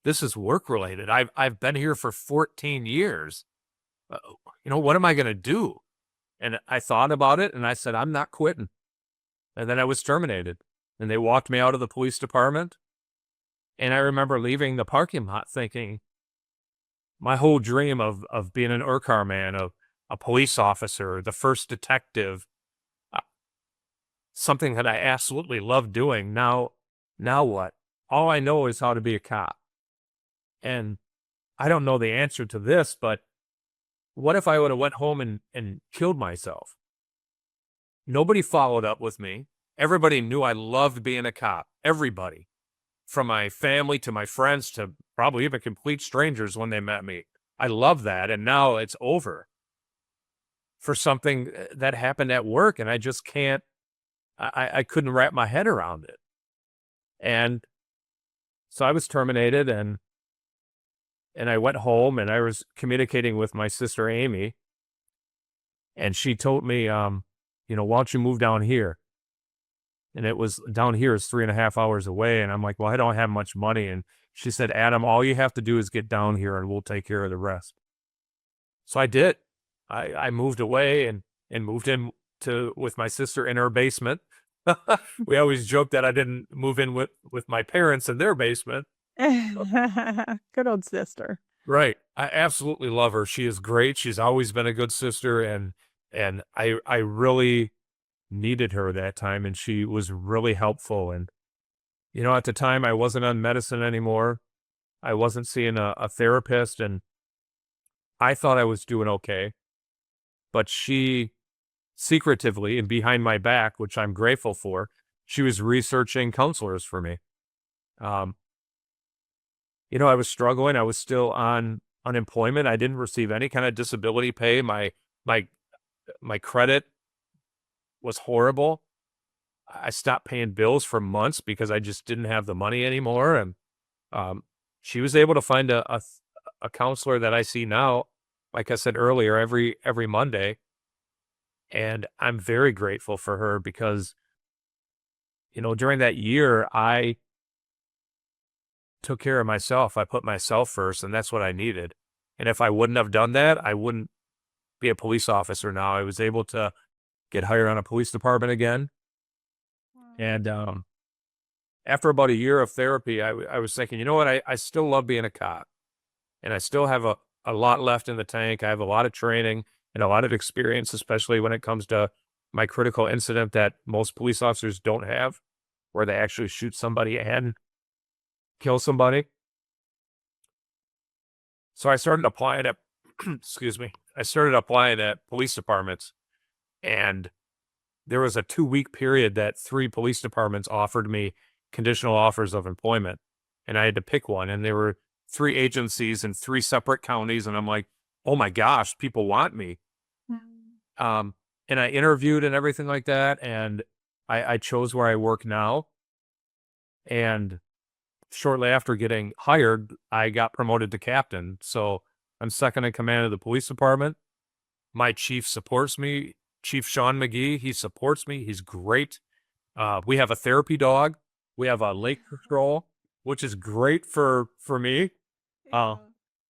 this is work related. I've been here for 14 years. What am I going to do? And I thought about it and I said, I'm not quitting. And then I was terminated. and they walked me out of the police department. And I remember leaving the parking lot thinking, my whole dream of being an URCAR man, of a police officer, the first detective, uh, something that I absolutely love doing. Now what? All I know is how to be a cop. And I don't know the answer to this, but what if I would have went home and killed myself? Nobody followed up with me. Everybody knew I loved being a cop. Everybody. From my family to my friends to probably even complete strangers when they met me. I love that. And now it's over for something that happened at work. And I just can't, I couldn't wrap my head around it. And so I was terminated, and I went home, and I was communicating with my sister, Amy, and she told me, why don't you move down here? And it was down here is 3.5 hours away. And I'm like, well, I don't have much money. And she said, Adam, all you have to do is get down here and we'll take care of the rest. So I did. I moved away and moved in with my sister in her basement. We always joke that I didn't move in with my parents in their basement. Good old sister. Right. I absolutely love her. She is great. She's always been a good sister. And I really needed her that time, and she was really helpful. And at the time I wasn't on medicine anymore. I wasn't seeing a therapist, and I thought I was doing okay, but she secretively and behind my back, which I'm grateful for, she was researching counselors for me. I was struggling. I was still on unemployment. I didn't receive any kind of disability pay. My credit was horrible. I stopped paying bills for months because I just didn't have the money anymore. And she was able to find a counselor that I see now, like I said earlier, every Monday. And I'm very grateful for her because, during that year, I took care of myself. I put myself first, and that's what I needed. And if I wouldn't have done that, I wouldn't be a police officer now. I was able to get hired on a police department again. And after about a year of therapy, I was thinking, you know what? I still love being a cop, and I still have a lot left in the tank. I have a lot of training and a lot of experience, especially when it comes to my critical incident that most police officers don't have, where they actually shoot somebody and kill somebody. So I started applying at, excuse me, I started applying at police departments, and there was a 2-week period that 3 police departments offered me conditional offers of employment, and I had to pick one. And there were 3 agencies in 3 separate counties, and I'm like, oh my gosh, people want me. And I interviewed and everything like that, and I chose where I work now. And shortly after getting hired, I got promoted to captain. So I'm second in command of the police department. My chief supports me. Chief Sean McGee, he supports me. He's great. We have a therapy dog. We have a lake patrol, which is great for me.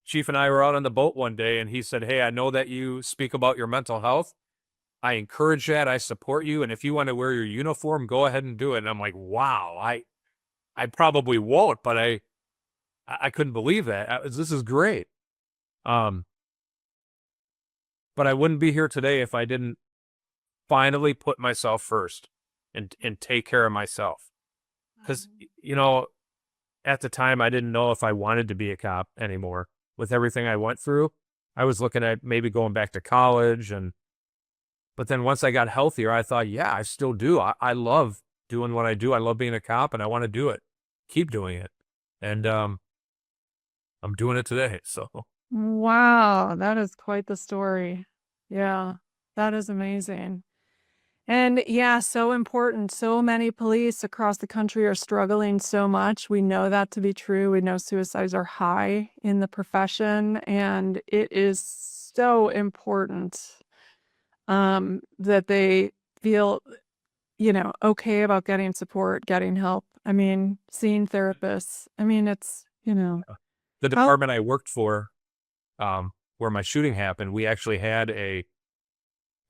Chief and I were out on the boat one day, and he said, hey, I know that you speak about your mental health. I encourage that. I support you. And if you want to wear your uniform, go ahead and do it. And I'm like, wow, I probably won't, but I couldn't believe that. This is great. But I wouldn't be here today if I didn't finally put myself first and take care of myself. Because, at the time, I didn't know if I wanted to be a cop anymore. With everything I went through, I was looking at maybe going back to college. But then once I got healthier, I thought, yeah, I still do. I love doing what I do. I love being a cop, and I want to do it. Keep doing it. And I'm doing it today. So. Wow, that is quite the story. Yeah, that is amazing. And yeah, so important. So many police across the country are struggling so much. We know that to be true. We know suicides are high in the profession, and it is so important that they feel, okay about getting support, getting help. I mean, seeing therapists. I mean, it's, The department I worked for, where my shooting happened, we actually had a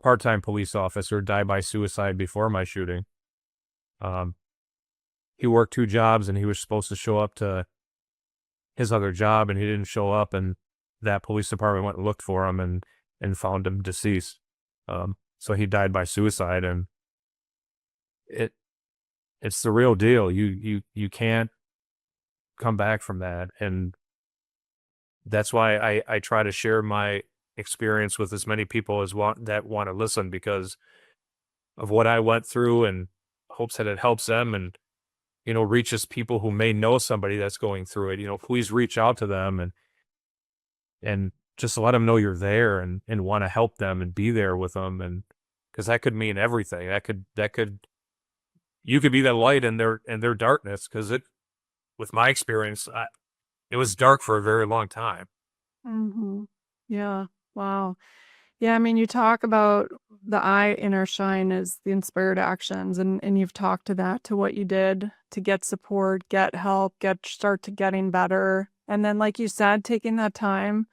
part-time police officer die by suicide before my shooting. he worked 2 jobs and he was supposed to show up to his other job and he didn't show up, and that police department went and looked for him and found him deceased. So he died by suicide, and it it's the real deal. You can't come back from that, and that's why I try to share my experience with as many people as want to listen, because of what I went through, and hopes that it helps them and, reaches people who may know somebody that's going through it. Please reach out to them and just let them know you're there and want to help them and be there with them. And because that could mean everything. You could be that light in their darkness. Because with my experience, it was dark for a very long time. Mm-hmm. Yeah. Wow. Yeah, I mean, you talk about the I inner shine as the inspired actions, and you've talked to what you did to get support, get help, start to getting better. And then, like you said, taking that time.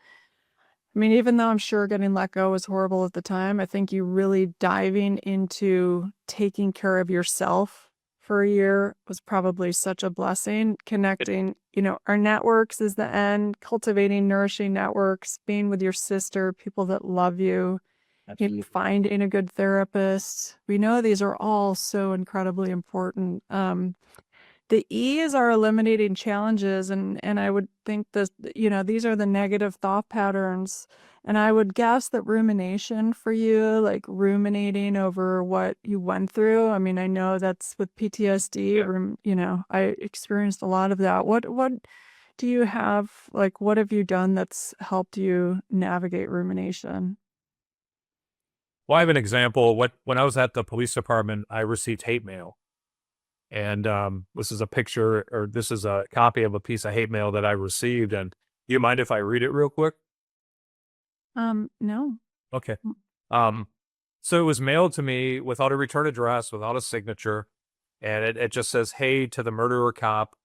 I mean, even though I'm sure getting let go was horrible at the time, I think you really diving into taking care of yourself for a year was probably such a blessing. Connecting, our networks is the end, cultivating nourishing networks, being with your sister, people that love you, Absolutely. finding a good therapist. We know these are all so incredibly important. The E's are eliminating challenges, and I would think that, these are the negative thought patterns. And I would guess that rumination for you, like ruminating over what you went through. I mean, I know that's with PTSD, I experienced a lot of that. What do you have, like, what have you done that's helped you navigate rumination? Well, I have an example. When I was at the police department, I received hate mail. And this is a picture, or this is a copy of a piece of hate mail that I received. And do you mind if I read it real quick? No. Okay. So it was mailed to me without a return address, without a signature. And it just says, "Hey, to the murderer cop,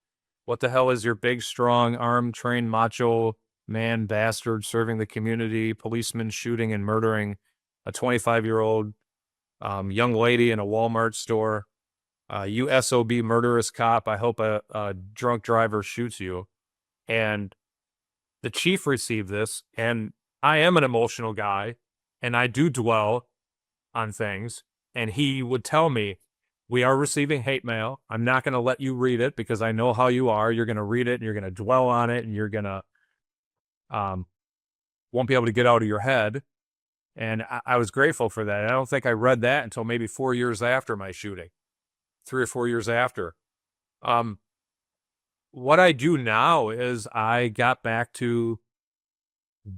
what the hell is your big, strong, armed, trained, macho man bastard serving the community, policeman shooting and murdering a 25-year-old young lady in a Walmart store? You SOB murderous cop, I hope a drunk driver shoots you." And the chief received this, and I am an emotional guy, and I do dwell on things. And he would tell me, "We are receiving hate mail. I'm not going to let you read it because I know how you are. You're going to read it and you're going to dwell on it and you're going to, um, won't be able to get out of your head." And I was grateful for that. I don't think I read that until maybe 4 years after my shooting, 3 or 4 years after. What I do now is I got back to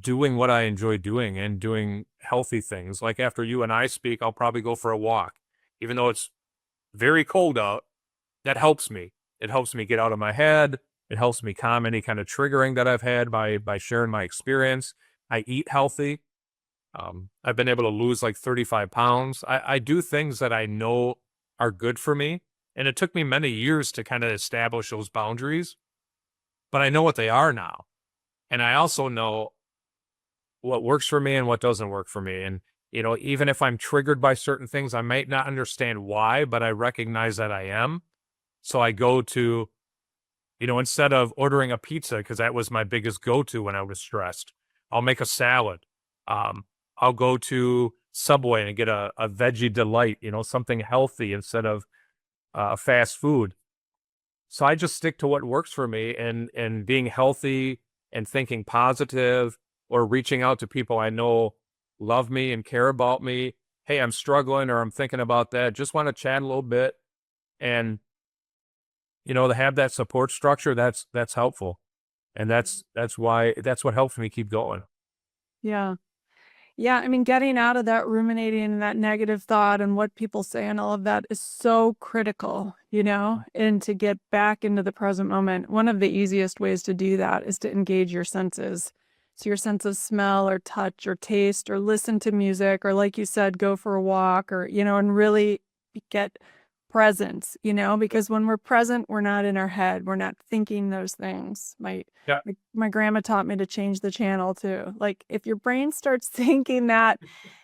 doing what I enjoy doing and doing healthy things. Like after you and I speak, I'll probably go for a walk. Even though it's very cold out, that helps me. It helps me get out of my head. It helps me calm any kind of triggering that I've had by sharing my experience. I eat healthy. I've been able to lose like 35 pounds. I do things that I know are good for me. And it took me many years to kind of establish those boundaries, but I know what they are now. And I also know what works for me and what doesn't work for me. And, even if I'm triggered by certain things, I might not understand why, but I recognize that I am. So I go to, instead of ordering a pizza, because that was my biggest go-to when I was stressed, I'll make a salad. I'll go to Subway and get a veggie delight, something healthy instead of fast food. So I just stick to what works for me, and being healthy and thinking positive, or reaching out to people I know love me and care about me. Hey, I'm struggling, or I'm thinking about that. Just want to chat a little bit. And, to have that support structure, that's helpful. And that's what helps me keep going. Yeah. Yeah, I mean, getting out of that ruminating and that negative thought and what people say and all of that is so critical, and to get back into the present moment. One of the easiest ways to do that is to engage your senses. So your sense of smell or touch or taste, or listen to music, or like you said, go for a walk, or, and really get presence, because when we're present, we're not in our head. We're not thinking those things. Yeah. My grandma taught me to change the channel too. Like if your brain starts thinking that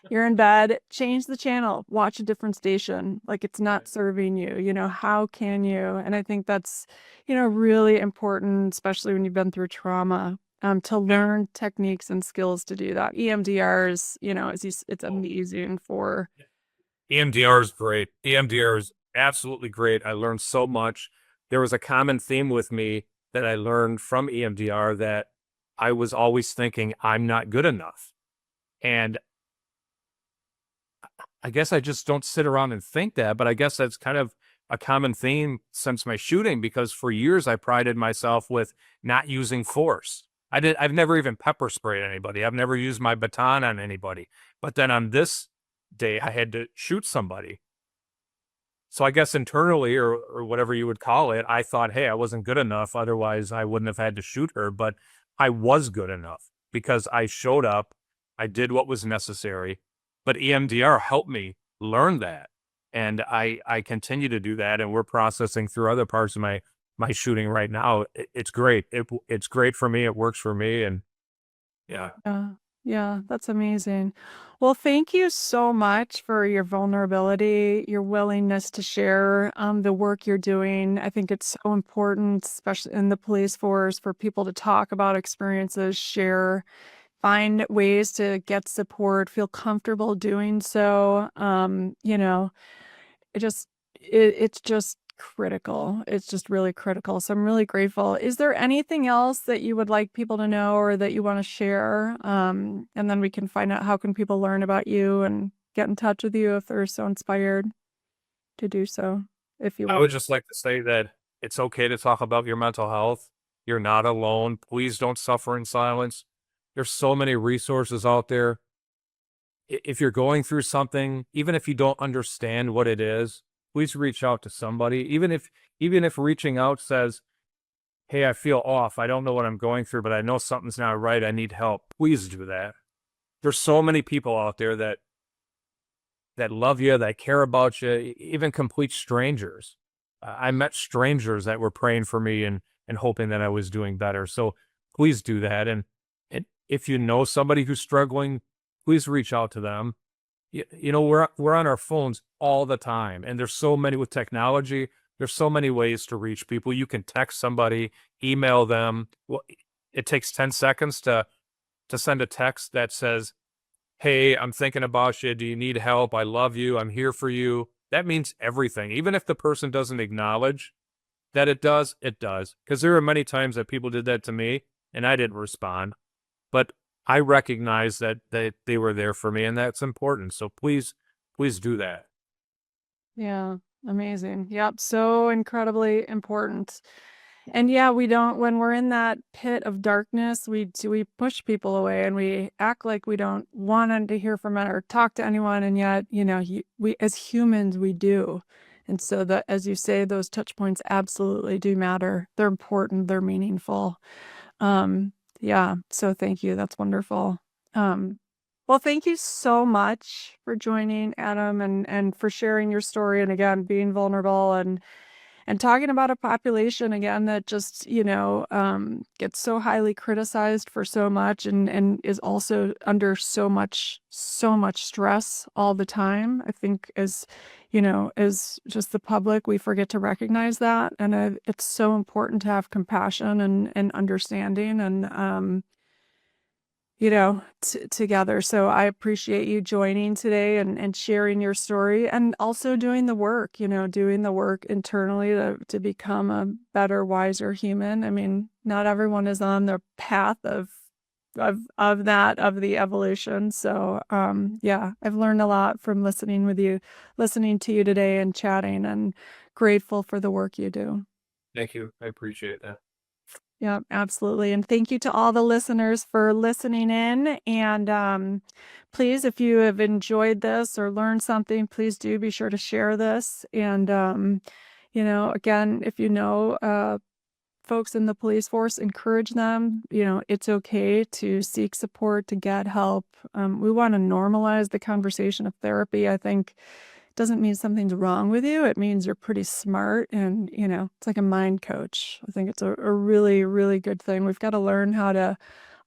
you're in bed, change the channel, watch a different station. Like it's not serving you, how can you? And I think that's, really important, especially when you've been through trauma, to learn techniques and skills to do that. EMDR is, it's amazing for. EMDR is great. EMDR is absolutely great. I learned so much. There was a common theme with me that I learned from EMDR, that I was always thinking I'm not good enough. And I guess I just don't sit around and think that, but I guess that's kind of a common theme since my shooting, because for years I prided myself with not using force. I've never even pepper sprayed anybody. I've never used my baton on anybody. But then on this day, I had to shoot somebody. So I guess internally, or whatever you would call it, I thought, hey, I wasn't good enough. Otherwise, I wouldn't have had to shoot her. But I was good enough because I showed up. I did what was necessary. But EMDR helped me learn that. And I continue to do that. And we're processing through other parts of my shooting right now. It's great. It's great for me. It works for me. And yeah. Yeah, that's amazing. Well, thank you so much for your vulnerability, your willingness to share the work you're doing. I think it's so important, especially in the police force, for people to talk about experiences, share, find ways to get support, feel comfortable doing so. It just it's just critical. It's just really critical. So I'm really grateful. Is there anything else that you would like people to know or that you want to share? And then we can find out how can people learn about you and get in touch with you if they're so inspired to do so, if you I want. would just like to say that it's okay to talk about your mental health. You're not alone. Please don't suffer in silence. There's so many resources out there. If you're going through something, even if you don't understand what it is, please reach out to somebody. Even if reaching out says, hey, I feel off. I don't know what I'm going through, but I know something's not right. I need help. Please do that. There's so many people out there that love you, that care about you, even complete strangers. I met strangers that were praying for me and hoping that I was doing better. So please do that. And if you know somebody who's struggling, please reach out to them. We're on our phones all the time, and there's so many with technology. There's so many ways to reach people. You can text somebody, email them. Well, it takes 10 seconds to send a text that says, hey, I'm thinking about you. Do you need help? I love you. I'm here for you. That means everything. Even if the person doesn't acknowledge that it does, it does. Because there are many times that people did that to me and I didn't respond. But I recognize that they were there for me, and that's important. So please do that. Yeah, amazing. Yep, so incredibly important. And yeah, we don't, when we're in that pit of darkness, we push people away and we act like we don't want to hear from it or talk to anyone. And yet, we as humans, we do. And so that, as you say, those touch points absolutely do matter. They're important. They're meaningful. Yeah. So thank you. That's wonderful. Well, thank you so much for joining, Adam, and for sharing your story, and again, being vulnerable and talking about a population again that just, gets so highly criticized for so much and is also under so much stress all the time. I think as just the public, we forget to recognize that. And it's so important to have compassion and understanding and, together. So I appreciate you joining today and sharing your story and also doing the work, doing the work internally to become a better, wiser human. I mean, not everyone is on the path of the evolution. So, yeah, I've learned a lot from listening to you today and chatting, and grateful for the work you do. Thank you. I appreciate that. Yeah, absolutely. And thank you to all the listeners for listening in. And please, if you have enjoyed this or learned something, please do be sure to share this. And, again, if folks in the police force, encourage them. It's okay to seek support, to get help. We want to normalize the conversation of therapy. I think doesn't mean something's wrong with you. It means you're pretty smart, and, it's like a mind coach. I think it's a really, really good thing. We've got to learn how to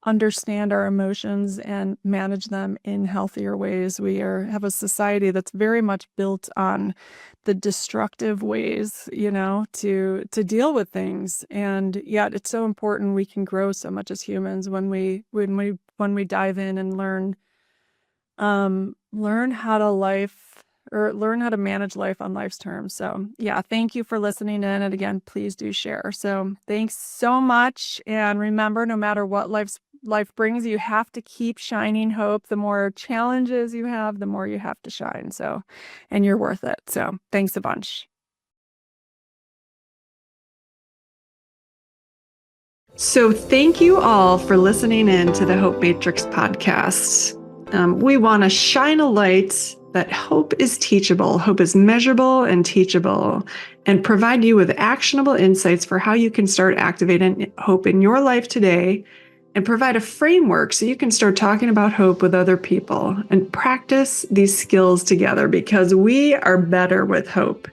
understand our emotions and manage them in healthier ways. We have a society that's very much built on the destructive ways, to deal with things. And yet it's so important. We can grow so much as humans when we dive in and learn how to manage life on life's terms. So yeah, thank you for listening in. And again, please do share. So thanks so much. And remember, no matter what life brings, you have to keep shining hope. The more challenges you have, the more you have to shine. So, and you're worth it. So thanks a bunch. So thank you all for listening in to the Hope Matrix podcast. We want to shine a light that hope is teachable, hope is measurable and teachable, and provide you with actionable insights for how you can start activating hope in your life today, and provide a framework so you can start talking about hope with other people and practice these skills together, because we are better with hope.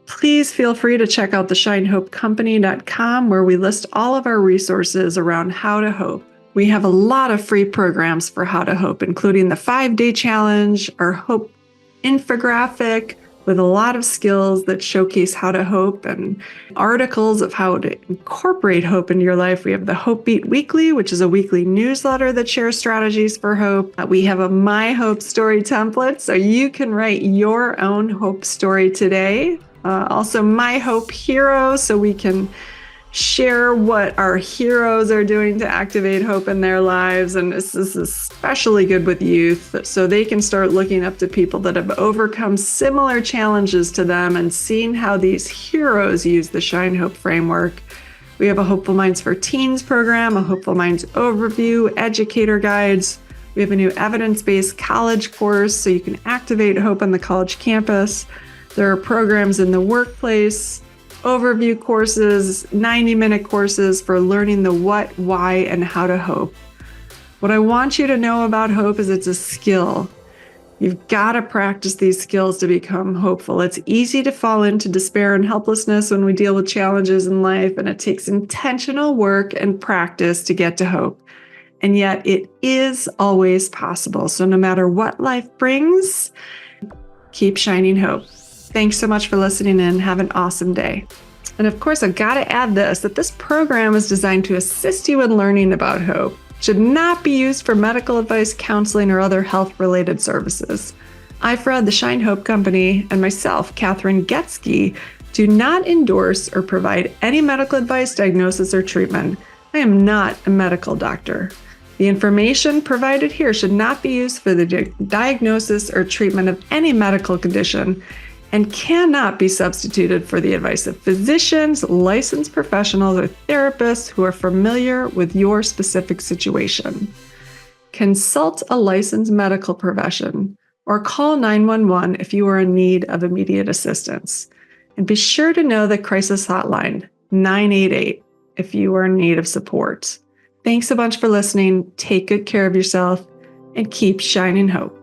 Please feel free to check out theshinehopecompany.com, where we list all of our resources around how to hope. We have a lot of free programs for how to hope, including the 5-day challenge, our hope infographic with a lot of skills that showcase how to hope, and articles of how to incorporate hope into your life. We have the Hope Beat Weekly, which is a weekly newsletter that shares strategies for hope. We have a My Hope Story template, so you can write your own hope story today. Also, My Hope Hero, so we can share what our heroes are doing to activate hope in their lives. And this is especially good with youth, so they can start looking up to people that have overcome similar challenges to them and seeing how these heroes use the Shine Hope framework. We have a Hopeful Minds for Teens program, a Hopeful Minds overview, educator guides. We have a new evidence-based college course so you can activate hope on the college campus. There are programs in the workplace, overview courses, 90-minute courses for learning the what, why, and how to hope. What I want you to know about hope is it's a skill. You've got to practice these skills to become hopeful. It's easy to fall into despair and helplessness when we deal with challenges in life, and it takes intentional work and practice to get to hope. And yet it is always possible. So no matter what life brings, keep shining hope. Thanks so much for listening in. Have an awesome day. And of course, I've got to add that this program is designed to assist you in learning about hope. It should not be used for medical advice, counseling, or other health-related services. I, Fred, the Shine Hope Company, and myself, Kathryn Goetzke, do not endorse or provide any medical advice, diagnosis, or treatment. I am not a medical doctor. The information provided here should not be used for the diagnosis or treatment of any medical condition, and cannot be substituted for the advice of physicians, licensed professionals, or therapists who are familiar with your specific situation. Consult a licensed medical profession or call 911 if you are in need of immediate assistance. And be sure to know the crisis hotline, 988, if you are in need of support. Thanks a bunch for listening. Take good care of yourself and keep shining hope.